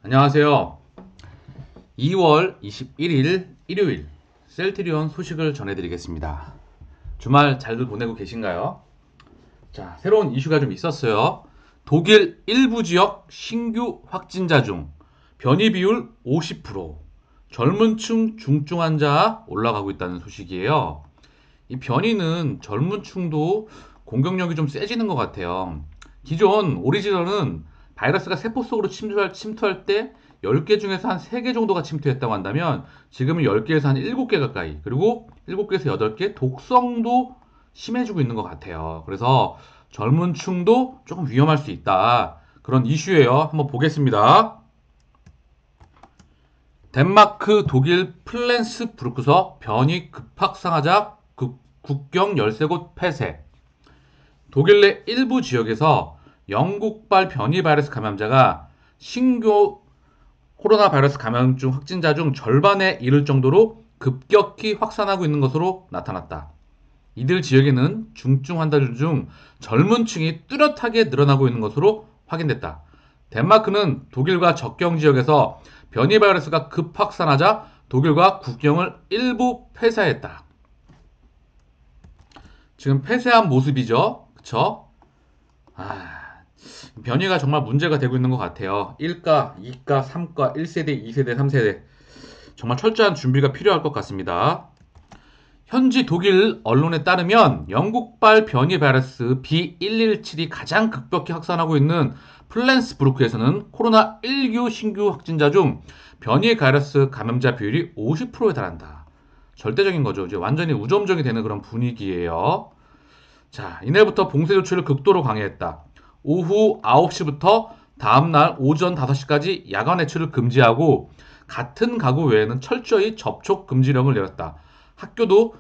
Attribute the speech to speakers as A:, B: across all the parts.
A: 안녕하세요. 2월 21일 일요일 셀트리온 소식을 전해드리겠습니다. 주말 잘들 보내고 계신가요? 자, 새로운 이슈가 좀 있었어요. 독일 일부 지역 신규 확진자 중 변이 비율 50%, 젊은 층 중증 환자 올라가고 있다는 소식이에요. 이 변이는 젊은 층도 공격력이 좀 세지는 것 같아요. 기존 오리지널은 바이러스가 세포 속으로 침투할 때 10개 중에서 한 3개 정도가 침투했다고 한다면 지금은 10개에서 한 7개 가까이, 그리고 7개에서 8개 독성도 심해지고 있는 것 같아요. 그래서 젊은 층도 조금 위험할 수 있다. 그런 이슈예요. 한번 보겠습니다. 덴마크, 독일, 플랜스부르크서 변이 급확산하자 국경 13곳 폐쇄. 독일 내 일부 지역에서 영국발 변이 바이러스 감염자가 신규 코로나 바이러스 감염증 확진자 중 절반에 이를 정도로 급격히 확산하고 있는 것으로 나타났다. 이들 지역에는 중증 환자들 중 젊은 층이 뚜렷하게 늘어나고 있는 것으로 확인됐다. 덴마크는 독일과 접경 지역에서 변이 바이러스가 급확산하자 독일과 국경을 일부 폐쇄했다. 지금 폐쇄한 모습이죠. 그쵸? 변이가 정말 문제가 되고 있는 것 같아요. 1가, 2가, 3가, 1세대, 2세대, 3세대. 정말 철저한 준비가 필요할 것 같습니다. 현지 독일 언론에 따르면 영국발 변이 바이러스 B117이 가장 급격히 확산하고 있는 플랜스부르크에서는 코로나19 신규 확진자 중 변이 바이러스 감염자 비율이 50%에 달한다. 절대적인 거죠. 이제 완전히 우점적이 되는 그런 분위기예요. 자, 이날부터 봉쇄 조치를 극도로 강화했다. 오후 9시부터 다음날 오전 5시까지 야간 외출을 금지하고 같은 가구 외에는 철저히 접촉 금지령을 내렸다. 학교도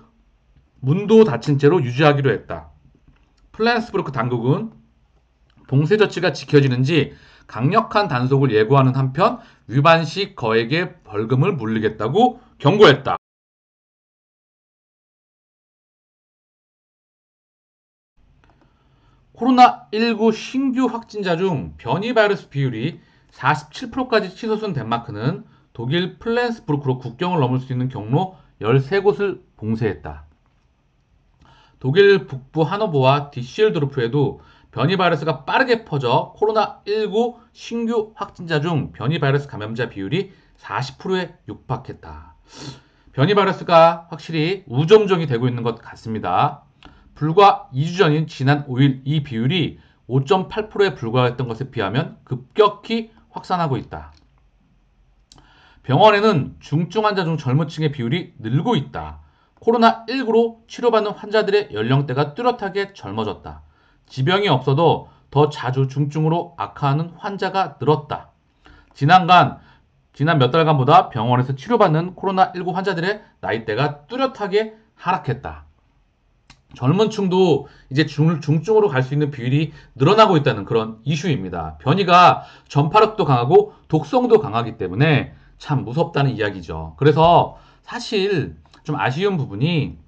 A: 문도 닫힌 채로 유지하기로 했다. 플랜스부르크 당국은 봉쇄 조치가 지켜지는지 강력한 단속을 예고하는 한편 위반 시 거액의 벌금을 물리겠다고 경고했다. 코로나19 신규 확진자 중 변이 바이러스 비율이 47%까지 치솟은 덴마크는 독일 플랜스부르크로 국경을 넘을 수 있는 경로 13곳을 봉쇄했다. 독일 북부 하노버와 디슈엘도르프에도 변이 바이러스가 빠르게 퍼져 코로나19 신규 확진자 중 변이 바이러스 감염자 비율이 40%에 육박했다. 변이 바이러스가 확실히 우점종이 되고 있는 것 같습니다. 불과 2주 전인 지난 5일 이 비율이 5.8%에 불과했던 것에 비하면 급격히 확산하고 있다. 병원에는 중증 환자 중 젊은 층의 비율이 늘고 있다. 코로나19로 치료받는 환자들의 연령대가 뚜렷하게 젊어졌다. 지병이 없어도 더 자주 중증으로 악화하는 환자가 늘었다. 지난 몇 달간보다 병원에서 치료받는 코로나19 환자들의 나이대가 뚜렷하게 하락했다. 젊은 층도 이제 중증으로 갈 수 있는 비율이 늘어나고 있다는 그런 이슈입니다. 변이가 전파력도 강하고 독성도 강하기 때문에 참 무섭다는 이야기죠. 그래서 사실 좀 아쉬운 부분이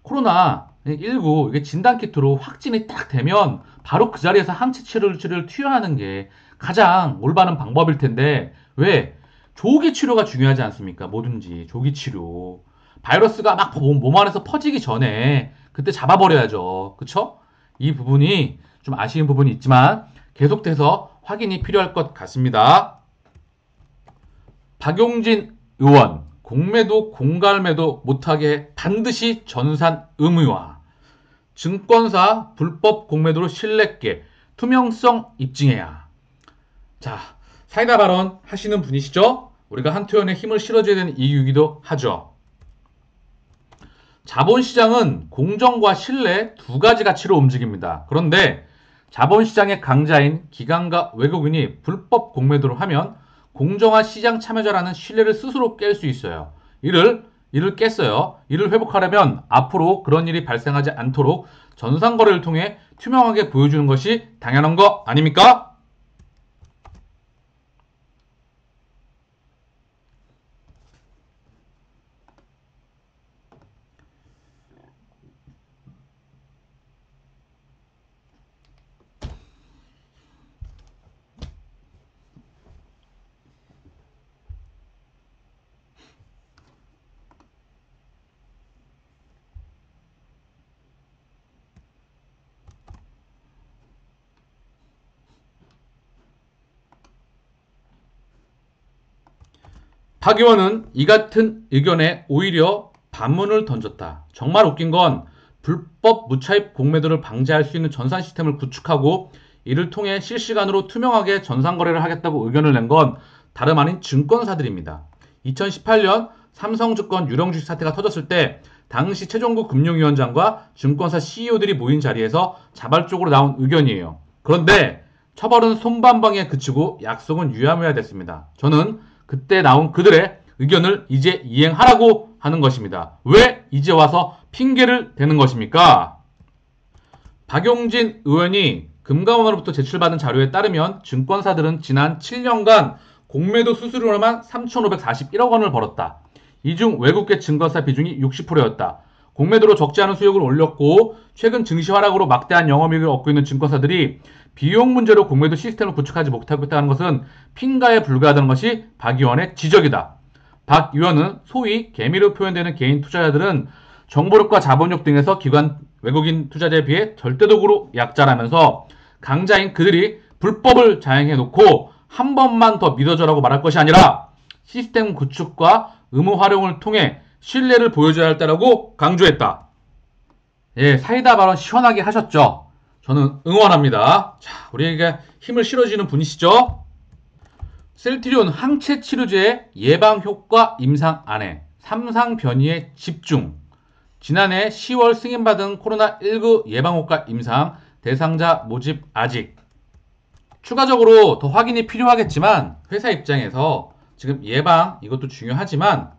A: 코로나19 이게 진단키트로 확진이 딱 되면 바로 그 자리에서 항체 치료를 투여하는 게 가장 올바른 방법일 텐데 왜 조기 치료가 중요하지 않습니까? 뭐든지 조기 치료. 바이러스가 막 몸 안에서 퍼지기 전에 그때 잡아버려야죠. 그쵸? 이 부분이 좀 아쉬운 부분이 있지만 계속돼서 확인이 필요할 것 같습니다. 박용진 의원, 공매도 공갈매도 못하게 반드시 전산 의무화. 증권사 불법 공매도로 신뢰게 투명성 입증해야. 자, 사이다 발언 하시는 분이시죠? 우리가 한투연에 힘을 실어줘야 되는 이유이기도 하죠. 자본시장은 공정과 신뢰 두 가지 가치로 움직입니다. 그런데 자본시장의 강자인 기관과 외국인이 불법 공매도를 하면 공정한 시장 참여자라는 신뢰를 스스로 깰 수 있어요. 이를 깼어요. 이를 회복하려면 앞으로 그런 일이 발생하지 않도록 전산거래를 통해 투명하게 보여주는 것이 당연한 거 아닙니까? 박 의원은 이 같은 의견에 오히려 반문을 던졌다. 정말 웃긴 건 불법 무차입 공매도를 방지할 수 있는 전산 시스템을 구축하고 이를 통해 실시간으로 투명하게 전산 거래를 하겠다고 의견을 낸 건 다름 아닌 증권사들입니다. 2018년 삼성증권 유령주식 사태가 터졌을 때 당시 최종구 금융위원장과 증권사 CEO들이 모인 자리에서 자발적으로 나온 의견이에요. 그런데 처벌은 솜방망이에 그치고 약속은 유야무야 됐습니다. 저는 그때 나온 그들의 의견을 이제 이행하라고 하는 것입니다. 왜 이제 와서 핑계를 대는 것입니까? 박용진 의원이 금감원으로부터 제출받은 자료에 따르면 증권사들은 지난 7년간 공매도 수수료로만 3,541억 원을 벌었다. 이 중 외국계 증권사 비중이 60%였다. 공매도로 적지 않은 수익을 올렸고 최근 증시 하락으로 막대한 영업이익을 얻고 있는 증권사들이 비용 문제로 공매도 시스템을 구축하지 못하고 있다는 것은 핑가에 불과하다는 것이 박 의원의 지적이다. 박 의원은 소위 개미로 표현되는 개인 투자자들은 정보력과 자본력 등에서 기관 외국인 투자자에 비해 절대적으로 약자라면서 강자인 그들이 불법을 자행해놓고 한 번만 더 믿어줘라고 말할 것이 아니라 시스템 구축과 의무 활용을 통해 신뢰를 보여줘야 할 때라고 강조했다. 예, 사이다 발언 시원하게 하셨죠? 저는 응원합니다. 자, 우리에게 힘을 실어주는 분이시죠? 셀트리온 항체 치료제의 예방 효과 임상 안에 3상 변이에 집중. 지난해 10월 승인받은 코로나19 예방 효과 임상 대상자 모집 아직. 추가적으로 더 확인이 필요하겠지만 회사 입장에서 지금 예방 이것도 중요하지만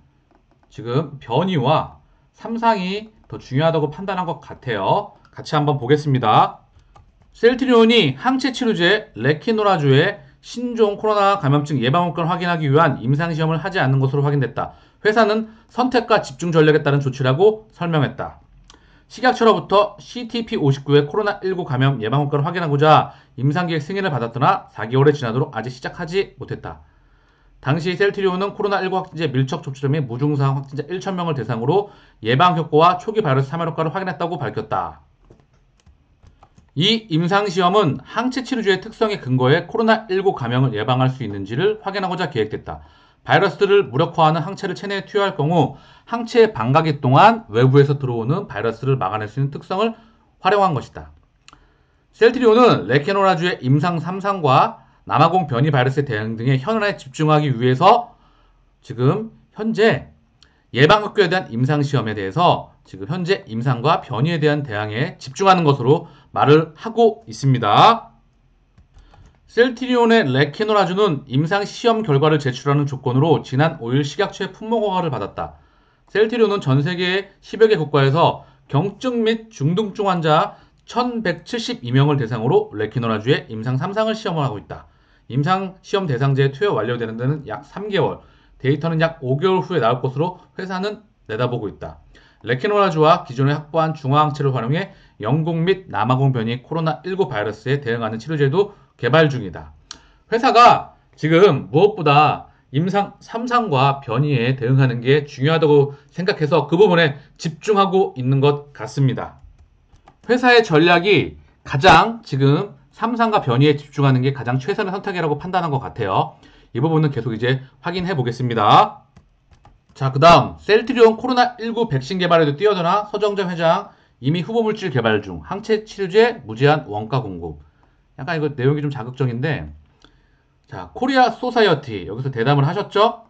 A: 지금 변이와 3상이 더 중요하다고 판단한 것 같아요. 같이 한번 보겠습니다. 셀트리온이 항체 치료제 레키노라주의 신종 코로나 감염증 예방 효과를 확인하기 위한 임상시험을 하지 않는 것으로 확인됐다. 회사는 선택과 집중 전략에 따른 조치라고 설명했다. 식약처로부터 CTP59의 코로나19 감염 예방 효과를 확인하고자 임상기획 승인을 받았으나 4개월이 지나도록 아직 시작하지 못했다. 당시 셀트리온은 코로나19 확진자 밀접 접촉자 및 무증상 확진자 1,000명을 대상으로 예방 효과와 초기 바이러스 사멸 효과를 확인했다고 밝혔다. 이 임상시험은 항체 치료제의 특성에 근거해 코로나19 감염을 예방할 수 있는지를 확인하고자 계획됐다. 바이러스를 무력화하는 항체를 체내에 투여할 경우 항체의 반가기 동안 외부에서 들어오는 바이러스를 막아낼 수 있는 특성을 활용한 것이다. 셀트리온은 레케노라주의 임상 3상과 남아공 변이 바이러스에 대응 등의 현안에 집중하기 위해서 지금 현재 예방 효과에 대한 임상시험에 대해서 지금 현재 임상과 변이에 대한 대응에 집중하는 것으로 말을 하고 있습니다. 셀트리온의 레케노라주는 임상시험 결과를 제출하는 조건으로 지난 5일 식약처의 품목허가를 받았다. 셀트리온은 전 세계 10여 개 국가에서 경증 및 중등증 환자 1172명을 대상으로 레케노라주의 임상 3상을 시험을 하고 있다. 임상시험 대상자의 투여 완료되는 데는 약 3개월, 데이터는 약 5개월 후에 나올 것으로 회사는 내다보고 있다. 레케노라주와 기존에 확보한 중화항체를 활용해 영국 및 남아공 변이 코로나19 바이러스에 대응하는 치료제도 개발 중이다. 회사가 지금 무엇보다 임상 3상과 변이에 대응하는 게 중요하다고 생각해서 그 부분에 집중하고 있는 것 같습니다. 회사의 전략이 가장 지금 3상과 변이에 집중하는 게 가장 최선의 선택이라고 판단한 것 같아요. 이 부분은 계속 이제 확인해 보겠습니다. 자, 그 다음 셀트리온 코로나19 백신 개발에도 뛰어드나 서정재 회장 이미 후보물질 개발 중 항체 치료제 무제한 원가 공급. 약간 이거 내용이 좀 자극적인데 자, 코리아 소사이어티 여기서 대담을 하셨죠?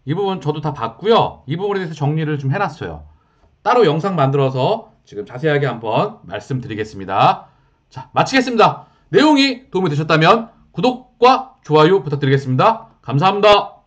A: 이 부분 저도 다 봤고요. 이 부분에 대해서 정리를 좀 해놨어요. 따로 영상 만들어서 지금 자세하게 한번 말씀드리겠습니다. 자, 마치겠습니다. 내용이 도움이 되셨다면 구독과 좋아요 부탁드리겠습니다. 감사합니다.